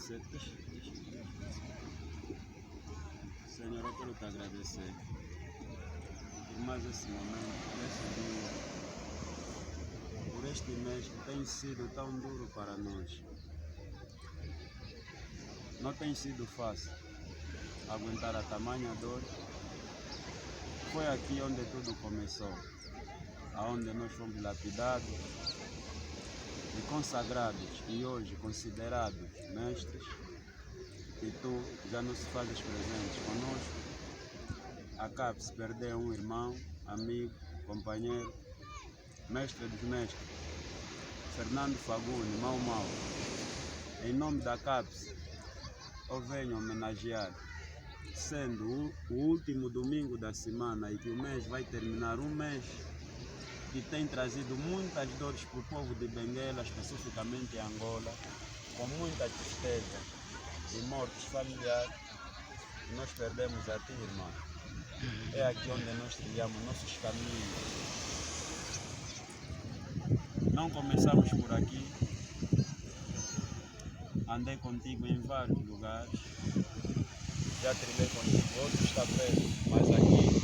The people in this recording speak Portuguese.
agradecer. Senhor, eu quero te agradecer por mais esse momento, por esse dia, por este mês que tem sido tão duro para nós. Não tem sido fácil aguentar a tamanha dor. Foi aqui onde tudo começou, aonde nós fomos lapidados e consagrados e hoje considerados mestres, e tu já não se fazes presentes conosco. Acaba de perder um irmão, amigo, companheiro, mestre dos mestres, Fernando Faguni, Mau Mau. Em nome da CAPES, eu venho homenagear, sendo o último domingo da semana e que o mês vai terminar, um mês que tem trazido muitas dores para o povo de Benguela, especificamente em Angola, com muita tristeza e mortes familiares. Nós perdemos a ti, irmão. É aqui onde nós trilhamos nossos caminhos. Não começamos por aqui. Andei contigo em vários lugares. Já trilhei contigo outros tapete, mas aqui